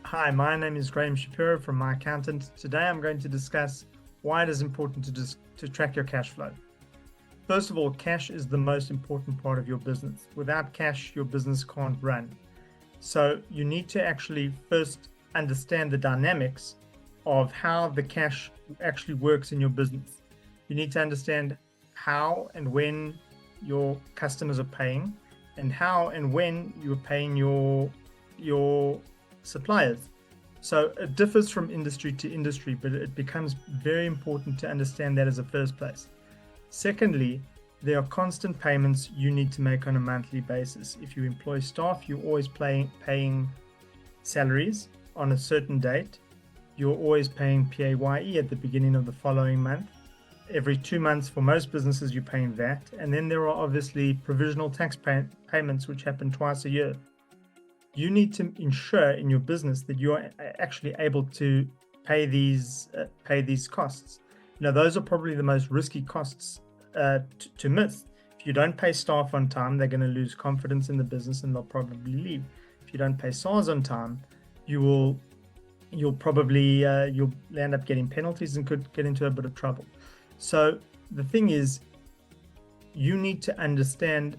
Hi, my name is Shapiro from Myccountant. Today I'm going to discuss why it is important to track your cash flow. First of all, cash is the most important part of your business. Without cash, your business can't run. So you need to actually first understand the dynamics of how the cash actually works in your business. You need to understand how and when your customers are paying, and how and when you're paying your suppliers. So it differs from industry to industry, but it becomes very important to understand that as a first place. Secondly, there are constant payments you need to make on a monthly basis. If you employ staff, you're always paying salaries on a certain date. You're always paying PAYE at the beginning of the following month. Every 2 months for most businesses, you're paying VAT. And then there are obviously provisional tax payments, which happen twice a year. You need to ensure in your business that you're actually able to pay these costs. Those are probably the most risky costs to miss. If you don't pay staff on time, they're going to lose confidence in the business and they'll probably leave. If you don't pay SARS on time, you'll probably you'll end up getting penalties and could get into a bit of trouble. So the thing is, you need to understand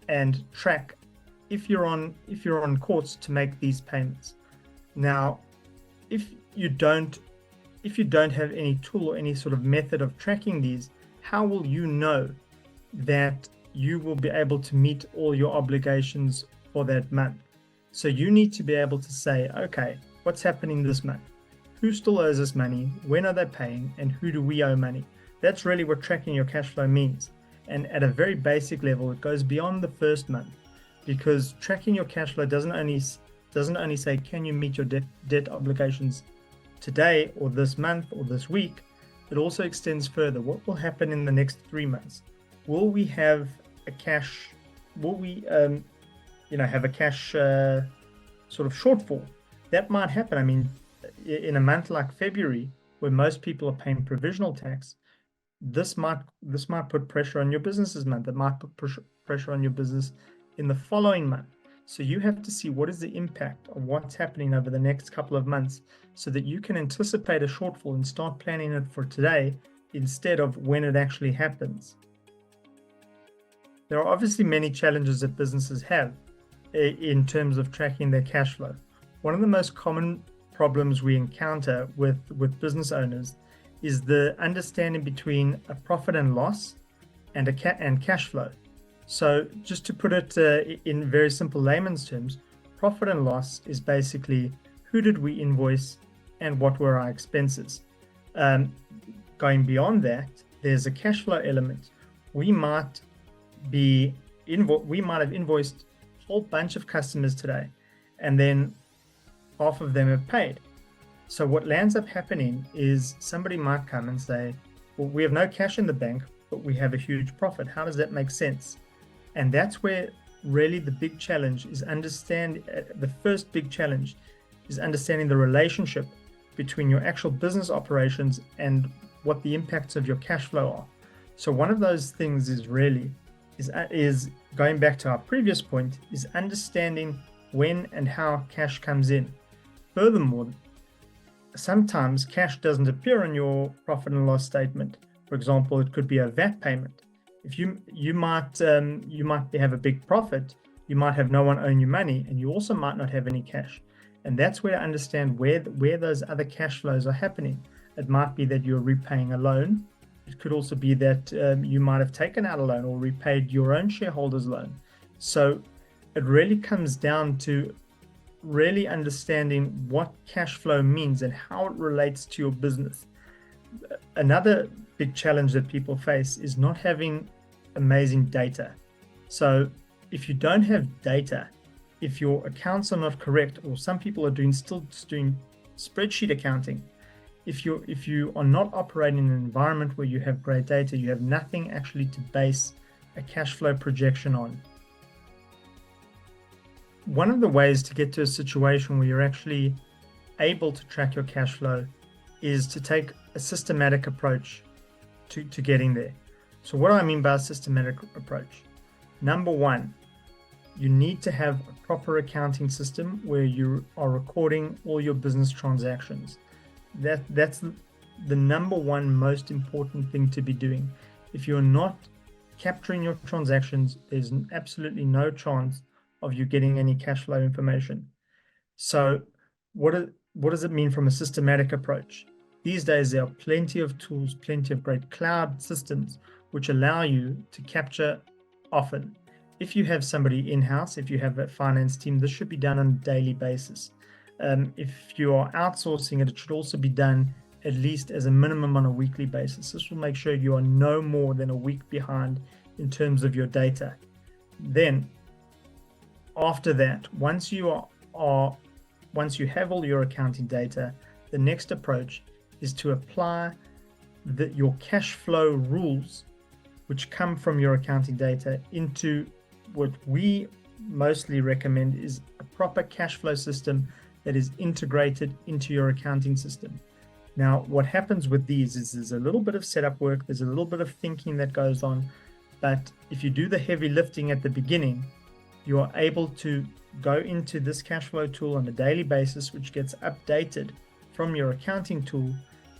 and track if you're on course to make these payments. Now, if you don't have any tool or any sort of method of tracking these, how will you know that you will be able to meet all your obligations for that month? So you need to be able to say, okay, what's happening this month? Who still owes us money? When are they paying? And who do we owe money? That's really what tracking your cash flow means. And at a very basic level, it goes beyond the first month, because tracking your cash flow doesn't only say, can you meet your debt obligations today or this month or this week? It also extends further. What will happen in the next 3 months? Will we have a cash? Will we, have a cash sort of shortfall? That might happen. I mean, in a month like February, where most people are paying provisional tax, this might put pressure on your business's month. It might put pressure on your business in the following month. So you have to see what is the impact of what's happening over the next couple of months, so that you can anticipate a shortfall and start planning it for today instead of when it actually happens. There are obviously many challenges that businesses have in terms of tracking their cash flow. One of the most common problems we encounter with business owners is the understanding between a profit and loss and cash flow. So just to put it in very simple layman's terms, profit and loss is basically who did we invoice and what were our expenses. Going beyond that, there's a cash flow element. We might have invoiced a whole bunch of customers today, and then half of them have paid. So what lands up happening is somebody might come and say, well, we have no cash in the bank, but we have a huge profit. How does that make sense? And that's where really the big challenge is the first big challenge is understanding the relationship between your actual business operations and what the impacts of your cash flow are. So one of those things is going back to our previous point, is understanding when and how cash comes in. Furthermore, sometimes cash doesn't appear on your profit and loss statement. For example, it could be a VAT payment. If you might have a big profit, you might have no one owing you money, and you also might not have any cash. And that's where to understand where those other cash flows are happening. It might be that you're repaying a loan. It could also be that you might have taken out a loan or repaid your own shareholder's loan. So it really comes down to really understanding what cash flow means and how it relates to your business. Another big challenge that people face is not having amazing data. So if you don't have data, if your accounts are not correct, or some people are still doing spreadsheet accounting, if you are not operating in an environment where you have great data, you have nothing actually to base a cash flow projection on. One of the ways to get to a situation where you're actually able to track your cash flow is to take a systematic approach to getting there. So what do I mean by a systematic approach? Number one, you need to have a proper accounting system where you are recording all your business transactions. That's the number one most important thing to be doing. If you're not capturing your transactions, there's absolutely no chance of you getting any cash flow information. So what does it mean from a systematic approach? These days, there are plenty of tools, plenty of great cloud systems which allow you to capture often. If you have somebody in-house, if you have a finance team, this should be done on a daily basis. If you are outsourcing it, it should also be done at least as a minimum on a weekly basis. This will make sure you are no more than a week behind in terms of your data. Then, after that, once you have all your accounting data, the next approach is to apply your cash flow rules, which come from your accounting data, into what we mostly recommend is a proper cash flow system that is integrated into your accounting system. Now, what happens with these is there's a little bit of setup work, there's a little bit of thinking that goes on, but if you do the heavy lifting at the beginning, you are able to go into this cash flow tool on a daily basis, which gets updated from your accounting tool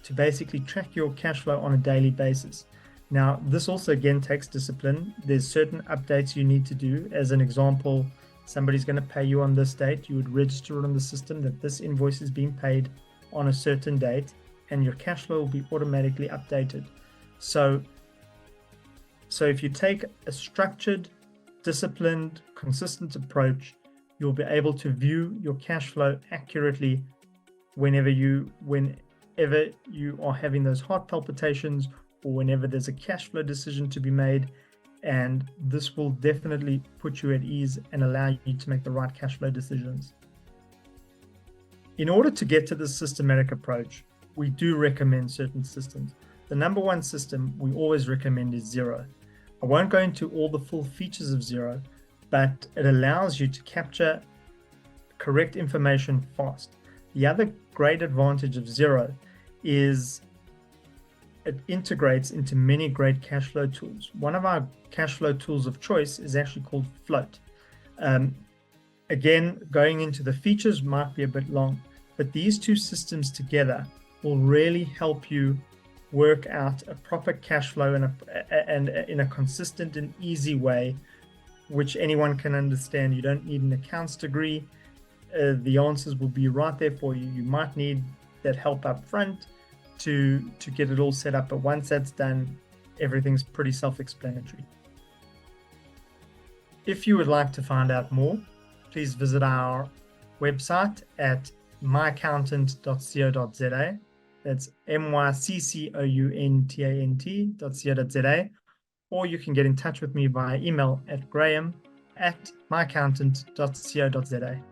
to basically track your cash flow on a daily basis. Now, this also again takes discipline. There's certain updates you need to do. As an example, somebody's going to pay you on this date. You would register it on the system that this invoice is being paid on a certain date, and your cash flow will be automatically updated. So if you take a structured, disciplined, consistent approach, you'll be able to view your cash flow accurately whenever you are having those heart palpitations or whenever there's a cash flow decision to be made. And this will definitely put you at ease and allow you to make the right cash flow decisions. In order to get to this systematic approach, we do recommend certain systems. The number one system we always recommend is Xero. I won't go into all the full features of Xero, but it allows you to capture correct information fast. The other great advantage of Xero is it integrates into many great cash flow tools. One of our cash flow tools of choice is actually called Float. Again, going into the features might be a bit long, but these two systems together will really help you work out a proper cash flow and in a consistent and easy way, which anyone can understand. You don't need an accounts degree. The answers will be right there for you. You might need that help up front to get it all set up, but once that's done, everything's pretty self-explanatory. If you would like to find out more, please visit our website at myccountant.co.za. That's myccountant.co.za, or you can get in touch with me via email at graham@myccountant.co.za.